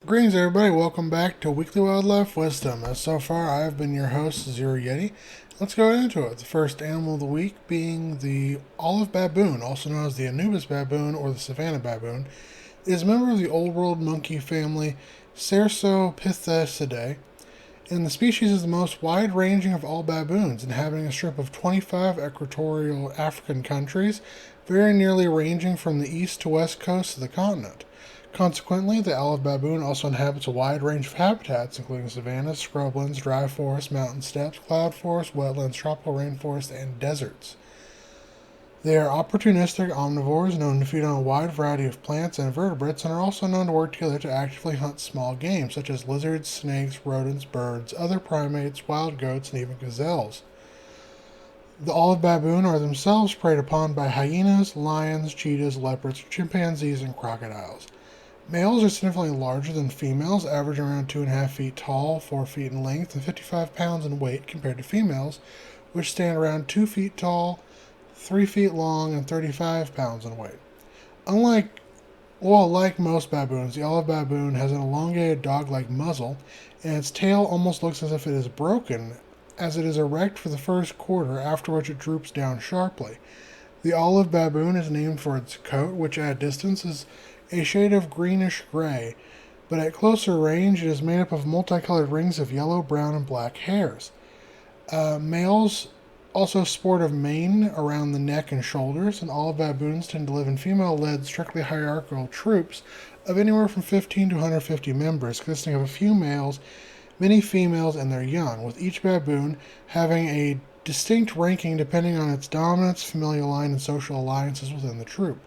Greetings, everybody. Welcome back to Weekly Wildlife Wisdom. As so far, I have been your host, Zero Yeti. Let's go into it. The first animal of the week being the olive baboon, also known as the Anubis baboon or the Savannah baboon, is a member of the Old World monkey family Cercopithecidae, and the species is the most wide-ranging of all baboons, inhabiting a strip of 25 equatorial African countries, very nearly ranging from the east to west coast of the continent. Consequently, the olive baboon also inhabits a wide range of habitats, including savannas, scrublands, dry forests, mountain steppes, cloud forests, wetlands, tropical rainforests, and deserts. They are opportunistic omnivores known to feed on a wide variety of plants and invertebrates, and are also known to work together to actively hunt small game, such as lizards, snakes, rodents, birds, other primates, wild goats, and even gazelles. The olive baboon are themselves preyed upon by hyenas, lions, cheetahs, leopards, chimpanzees, and crocodiles. Males are significantly larger than females, averaging around 2.5 feet tall, 4 feet in length, and 55 pounds in weight compared to females, which stand around 2 feet tall, 3 feet long, and 35 pounds in weight. Like most baboons, the olive baboon has an elongated dog-like muzzle, and its tail almost looks as if it is broken, as it is erect for the first quarter, after which it droops down sharply. The olive baboon is named for its coat, which at a distance is a shade of greenish-gray, but at closer range it is made up of multicolored rings of yellow, brown, and black hairs. Males also sport a mane around the neck and shoulders, and olive baboons tend to live in female-led, strictly hierarchical troops of anywhere from 15 to 150 members, consisting of a few males, many females, and their young, with each baboon having a distinct ranking depending on its dominance, familial line, and social alliances within the troop.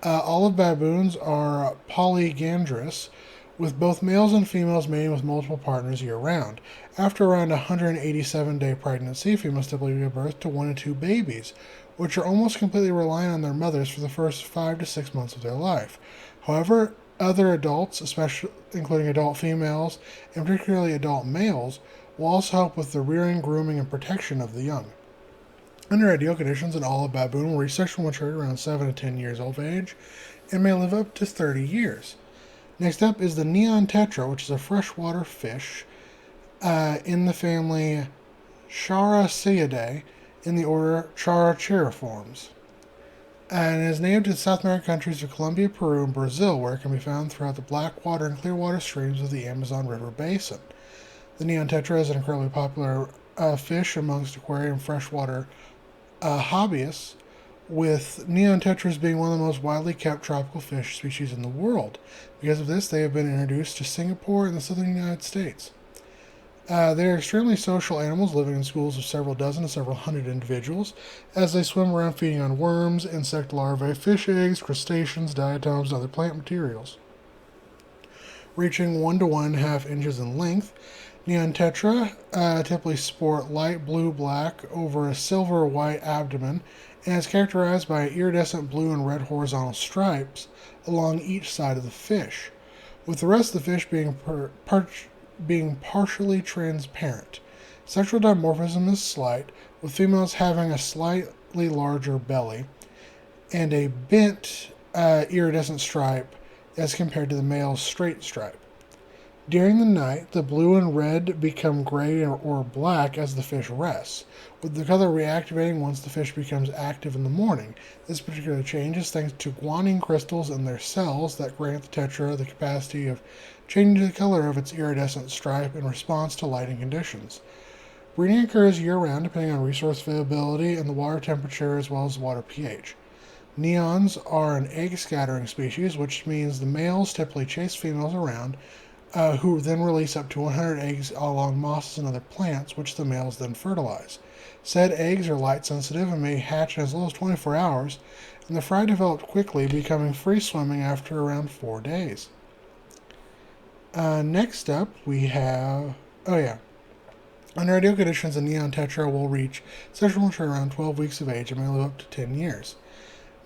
Olive baboons are polygandrous, with both males and females mating with multiple partners year-round. After around a 187-day pregnancy, females typically give birth to 1 to 2 babies, which are almost completely reliant on their mothers for the first 5 to 6 months of their life. However, other adults, especially including adult females and particularly adult males, will also help with the rearing, grooming, and protection of the young. Under ideal conditions, an olive baboon will reach sexual maturity around 7 to 10 years of age and may live up to 30 years. Next up is the neon tetra, which is a freshwater fish in the family Characidae in the order Characheriformes, and is named to the South American countries of Colombia, Peru, and Brazil, where it can be found throughout the Blackwater and Clearwater streams of the Amazon River basin. The neon tetra is an incredibly popular fish amongst aquarium freshwater hobbyists, with neon tetras being one of the most widely kept tropical fish species in the world. Because of this, they have been introduced to Singapore and the southern United States. They are extremely social animals, living in schools of several dozen to several hundred individuals, as they swim around feeding on worms, insect larvae, fish eggs, crustaceans, diatoms, and other plant materials. Reaching 1 to 1.5 inches in length, neon tetra typically sport light blue-black over a silver-white abdomen, and is characterized by iridescent blue and red horizontal stripes along each side of the fish, with the rest of the fish being partially transparent. Sexual dimorphism is slight, with females having a slightly larger belly and a bent iridescent stripe as compared to the male's straight stripe. During the night, the blue and red become gray or black as the fish rests, with the color reactivating once the fish becomes active in the morning. This particular change is thanks to guanine crystals in their cells that grant the tetra the capacity of changing the color of its iridescent stripe in response to lighting conditions. Breeding occurs year-round depending on resource availability and the water temperature as well as water pH. Neons are an egg-scattering species, which means the males typically chase females around, who then release up to 100 eggs along mosses and other plants, which the males then fertilize. Said eggs are light-sensitive and may hatch in as little as 24 hours, and the fry developed quickly, becoming free-swimming after around 4 days. Next up, we have... Under ideal conditions, a neon tetra will reach sexual maturity around 12 weeks of age and may live up to 10 years.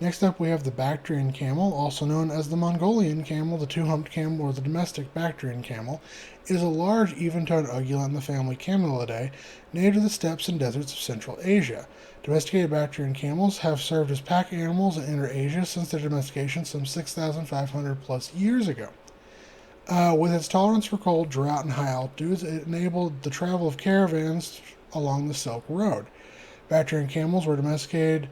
Next up, we have the Bactrian Camel, also known as the Mongolian camel, the two-humped camel, or the domestic Bactrian camel. It is a large, even-toed ungulate in the family Camelidae, native to the steppes and deserts of Central Asia. Domesticated Bactrian camels have served as pack animals in Inter-Asia since their domestication some 6,500 plus years ago. With its tolerance for cold, drought, and high altitudes, it enabled the travel of caravans along the Silk Road. Bactrian camels were domesticated.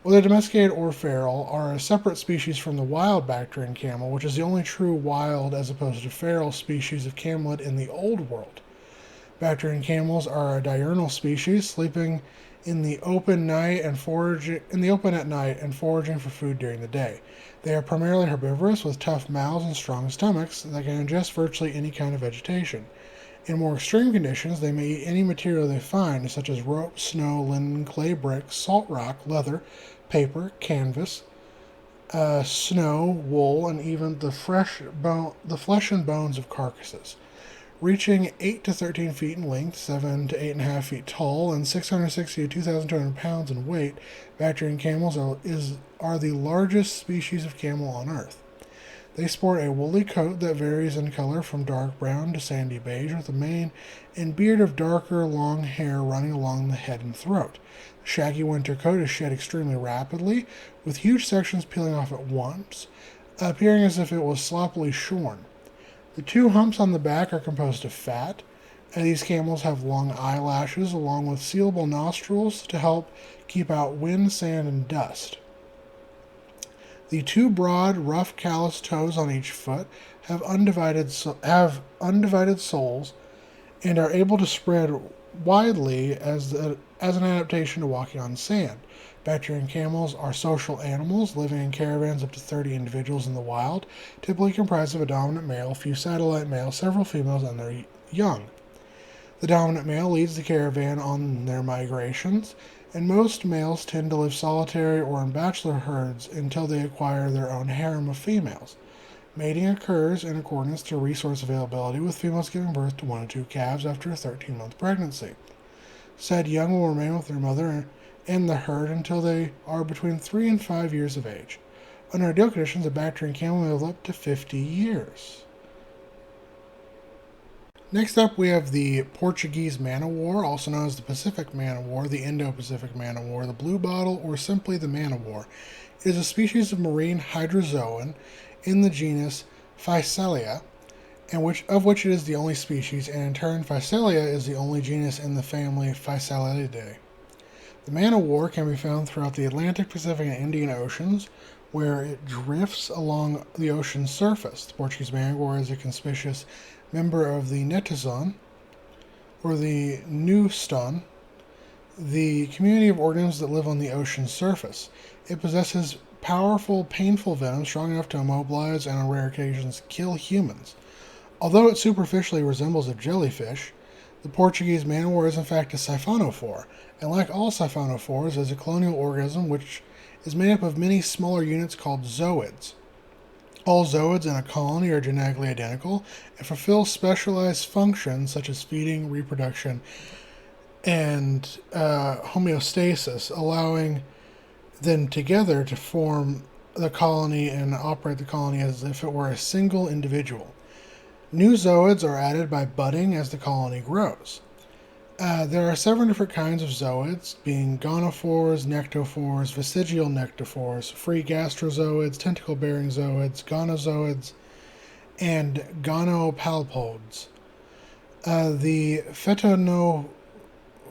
Whether domesticated or feral, are a separate species from the wild Bactrian camel, which is the only true wild as opposed to feral species of camelid in the Old World. Bactrian camels are a diurnal species, sleeping in the open at night and foraging for food during the day. They are primarily herbivorous with tough mouths and strong stomachs that can ingest virtually any kind of vegetation. In more extreme conditions, they may eat any material they find, such as rope, snow, linen, clay bricks, salt rock, leather, paper, canvas, snow, wool, and even the flesh and bones of carcasses. Reaching 8 to 13 feet in length, 7 to 8.5 feet tall, and 660 to 2,200 pounds in weight, Bactrian camels are the largest species of camel on Earth. They sport a woolly coat that varies in color from dark brown to sandy beige, with a mane and beard of darker, long hair running along the head and throat. The shaggy winter coat is shed extremely rapidly, with huge sections peeling off at once, appearing as if it was sloppily shorn. The two humps on the back are composed of fat, and these camels have long eyelashes along with sealable nostrils to help keep out wind, sand, and dust. The two broad, rough, calloused toes on each foot have undivided soles and are able to spread widely as an adaptation to walking on sand. Bactrian camels are social animals, living in caravans up to 30 individuals in the wild, typically comprised of a dominant male, a few satellite males, several females, and their young. The dominant male leads the caravan on their migrations, and most males tend to live solitary or in bachelor herds until they acquire their own harem of females. Mating occurs in accordance to resource availability, with females giving birth to 1 to 2 calves after a 13-month pregnancy. Said young will remain with their mother and the herd until they are between 3 and 5 years of age. Under ideal conditions, a Bactrian camel may live up to 50 years. Next up, we have the Portuguese Man of War, also known as the Pacific Man of War, the Indo-Pacific Man of War, the Blue Bottle, or simply the Man of War. It is a species of marine hydrozoan in the genus Physalia, of which it is the only species, and in turn, Physalia is the only genus in the family Physalidae. The Man of War can be found throughout the Atlantic, Pacific, and Indian Oceans, where it drifts along the ocean's surface. The Portuguese Man of War is a conspicuous member of the Ntvtiko, or the Newston, the community of organisms that live on the ocean's surface. It possesses powerful, painful venom strong enough to immobilize and on rare occasions kill humans. Although it superficially resembles a jellyfish, the Portuguese Man of War is in fact a siphonophore, and like all siphonophores, is a colonial organism which is made up of many smaller units called zooids. All zooids in a colony are genetically identical and fulfill specialized functions such as feeding, reproduction, and homeostasis, allowing them together to form the colony and operate the colony as if it were a single individual. New zooids are added by budding as the colony grows. There are 7 different kinds of zooids, being gonophores, nectophores, vestigial nectophores, free gastrozoids, tentacle-bearing zooids, gonozoids, and gonopalpodes. The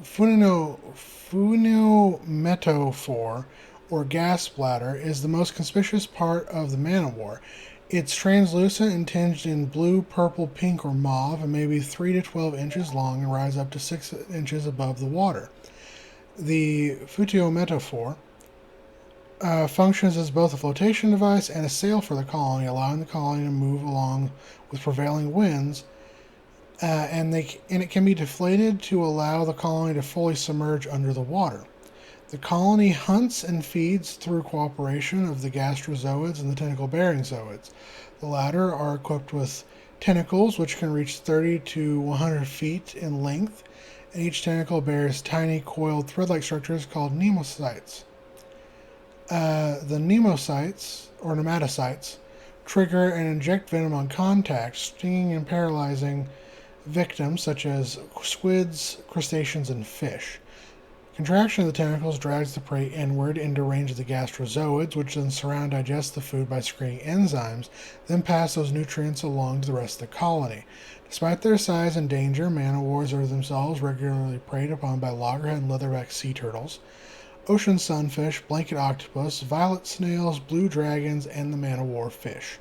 phunometophore, or gas bladder, is the most conspicuous part of the Man of War. It's translucent and tinged in blue, purple, pink, or mauve, and may be 3 to 12 inches long and rise up to 6 inches above the water. The phunometophore functions as both a flotation device and a sail for the colony, allowing the colony to move along with prevailing winds, and it can be deflated to allow the colony to fully submerge under the water. The colony hunts and feeds through cooperation of the gastrozoids and the tentacle-bearing zooids. The latter are equipped with tentacles, which can reach 30 to 100 feet in length, and each tentacle bears tiny coiled thread-like structures called pneumocytes. The pneumocytes, or nematocytes, trigger and inject venom on contact, stinging and paralyzing victims such as squids, crustaceans, and fish. Contraction of the tentacles drags the prey inward into range of the gastrozoids, which then surround and digest the food by secreting enzymes, then pass those nutrients along to the rest of the colony. Despite their size and danger, man-o-wars are themselves regularly preyed upon by loggerhead and leatherback sea turtles, ocean sunfish, blanket octopus, violet snails, blue dragons, and the man-o-war fish.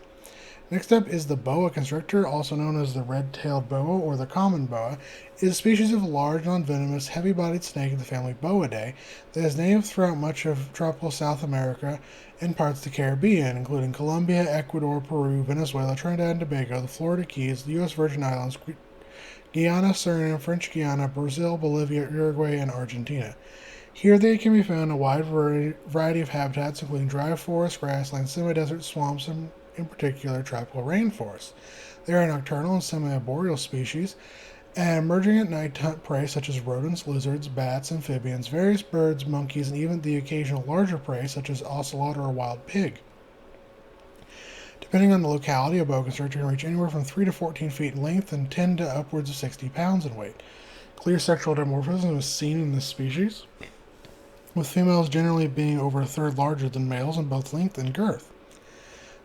Next up is the boa constrictor, also known as the red-tailed boa or the common boa. It is a species of large, non-venomous, heavy-bodied snake of the family Boidae that is native throughout much of tropical South America and parts of the Caribbean, including Colombia, Ecuador, Peru, Venezuela, Trinidad and Tobago, the Florida Keys, the U.S. Virgin Islands, Guyana, Suriname, French Guiana, Brazil, Bolivia, Uruguay, and Argentina. Here they can be found in a wide variety of habitats, including dry forest, grasslands, semi-desert, swamps, and in particular tropical rainforests. They are a nocturnal and semi-arboreal species, and emerging at night to hunt prey such as rodents, lizards, bats, amphibians, various birds, monkeys, and even the occasional larger prey such as ocelot or a wild pig. Depending on the locality, a boa constrictor can reach anywhere from 3 to 14 feet in length and 10 to upwards of 60 pounds in weight. Clear sexual dimorphism is seen in this species, with females generally being over a third larger than males in both length and girth.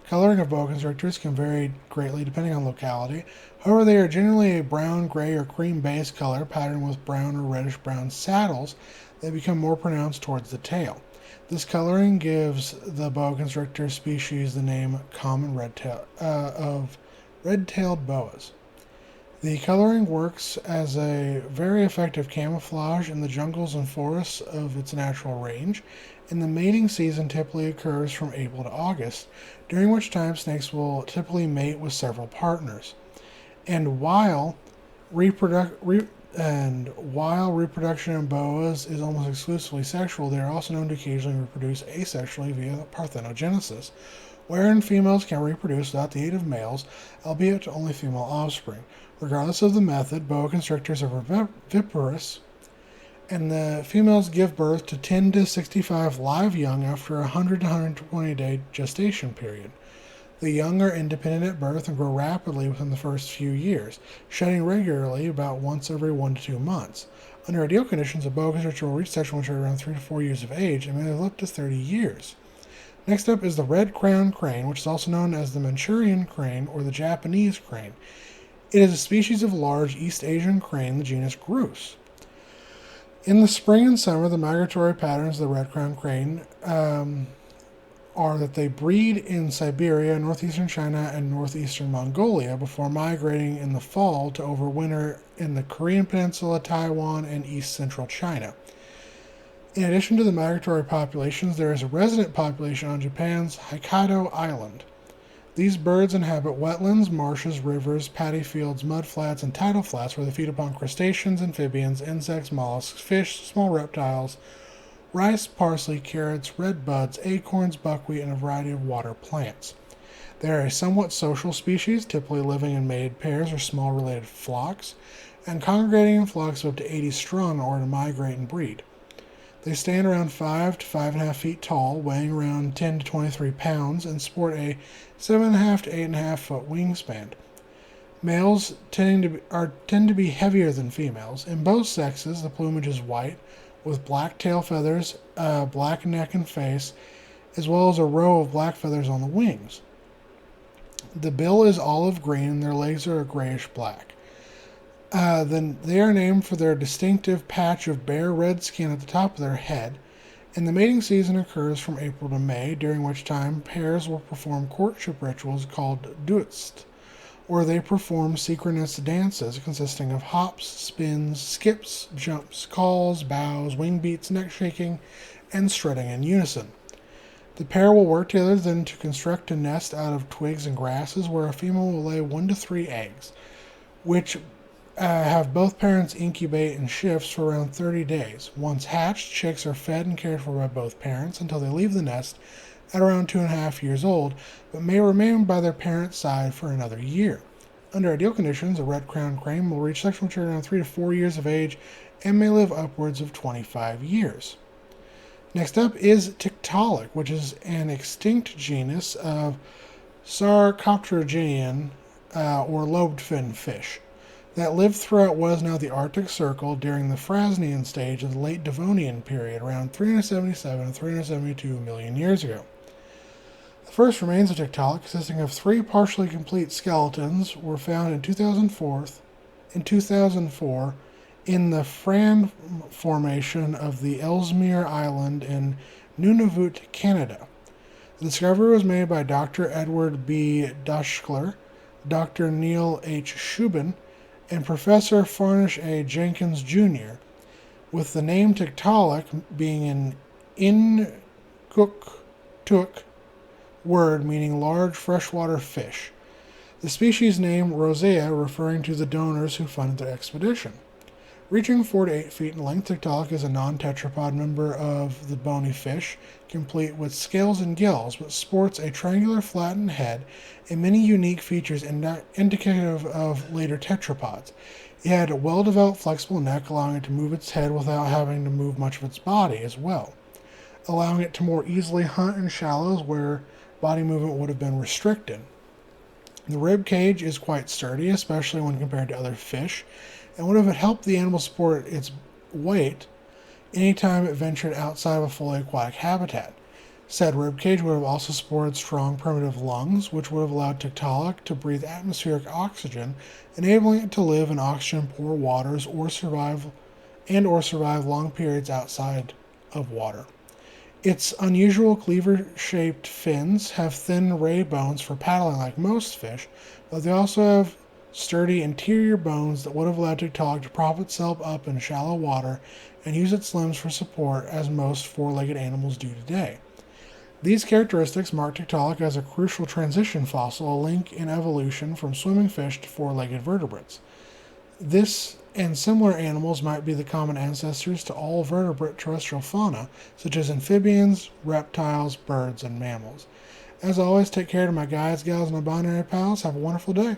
Coloring of boa constrictors can vary greatly depending on locality. However, they are generally a brown, gray, or cream base color patterned with brown or reddish-brown saddles that become more pronounced towards the tail. This coloring gives the boa constrictor species the name common red-tailed boas. The coloring works as a very effective camouflage in the jungles and forests of its natural range, and the mating season typically occurs from April to August, during which time snakes will typically mate with several partners. And while reproduction in boas is almost exclusively sexual, they are also known to occasionally reproduce asexually via parthenogenesis, wherein females can reproduce without the aid of males, albeit to only female offspring. Regardless of the method, boa constrictors are viviparous, and the females give birth to 10 to 65 live young after a 100 to 120 day gestation period. The young are independent at birth and grow rapidly within the first few years, shedding regularly about once every 1 to 2 months. Under ideal conditions, a boa constrictor will reach sexual maturity around 3 to 4 years of age and may live up to 30 years. Next up is the red-crowned crane, which is also known as the Manchurian crane or the Japanese crane. It is a species of large East Asian crane, the genus Grus. In the spring and summer, the migratory patterns of the red-crowned crane are that they breed in Siberia, northeastern China, and northeastern Mongolia before migrating in the fall to overwinter in the Korean Peninsula, Taiwan, and east-central China. In addition to the migratory populations, there is a resident population on Japan's Hokkaido Island. These birds inhabit wetlands, marshes, rivers, paddy fields, mud flats, and tidal flats where they feed upon crustaceans, amphibians, insects, mollusks, fish, small reptiles, rice, parsley, carrots, red buds, acorns, buckwheat, and a variety of water plants. They are a somewhat social species, typically living in mated pairs or small related flocks, and congregating in flocks of up to 80 strong in order to migrate and breed. They stand around 5 to 5.5 feet tall, weighing around 10 to 23 pounds, and sport a 7.5 to 8.5 foot wingspan. Males tend to be heavier than females. In both sexes, the plumage is white, with black tail feathers, black neck and face, as well as a row of black feathers on the wings. The bill is olive green, and their legs are grayish black. Then they are named for their distinctive patch of bare red skin at the top of their head, and the mating season occurs from April to May, during which time pairs will perform courtship rituals called duetst, where they perform synchronous dances consisting of hops, spins, skips, jumps, calls, bows, wing beats, neck shaking, and strutting in unison. The pair will work together then to construct a nest out of twigs and grasses, where a female will lay 1 to 3 eggs, which have both parents incubate in shifts for around 30 days. Once hatched, chicks are fed and cared for by both parents until they leave the nest at around 2.5 years old, but may remain by their parent's side for another year. Under ideal conditions, a red-crowned crane will reach sexual maturity around 3 to 4 years of age and may live upwards of 25 years. Next up is Tiktolic, which is an extinct genus of Sarcopterygian or lobed fin fish. that lived throughout what is now the Arctic Circle during the Frasnian stage of the late Devonian period, around 377 to 372 million years ago. The first remains of Tiktaalik, consisting of 3 partially complete skeletons, were found in 2004 in the Fran Formation of the Ellesmere Island in Nunavut, Canada. The discovery was made by Dr. Edward B. Dushkler, Dr. Neil H. Shubin, and Professor Farnish A. Jenkins, Jr., with the name Tiktolic being an Inuktitut word meaning large freshwater fish. The species name Rosea referring to the donors who funded the expedition. Reaching 4 to 8 feet in length, Tiktolic is a non-tetrapod member of the bony fish, complete with scales and gills, but sports a triangular flattened head and many unique features indicative of later tetrapods. It had a well-developed flexible neck, allowing it to move its head without having to move much of its body as well, allowing it to more easily hunt in shallows where body movement would have been restricted. The rib cage is quite sturdy, especially when compared to other fish, and would have helped the animal support its weight anytime it ventured outside of a fully aquatic habitat. Said ribcage would have also supported strong primitive lungs, which would have allowed Tiktolic to breathe atmospheric oxygen, enabling it to live in oxygen-poor waters or survive long periods outside of water. Its unusual cleaver-shaped fins have thin ray bones for paddling like most fish, but they also have sturdy interior bones that would have allowed Tiktolic to prop itself up in shallow water and use its limbs for support as most four-legged animals do today. These characteristics mark Tiktolic as a crucial transition fossil, a link in evolution from swimming fish to four-legged vertebrates. This and similar animals might be the common ancestors to all vertebrate terrestrial fauna, such as amphibians, reptiles, birds, and mammals. As always, take care to my guides, gals, and my binary pals. Have a wonderful day.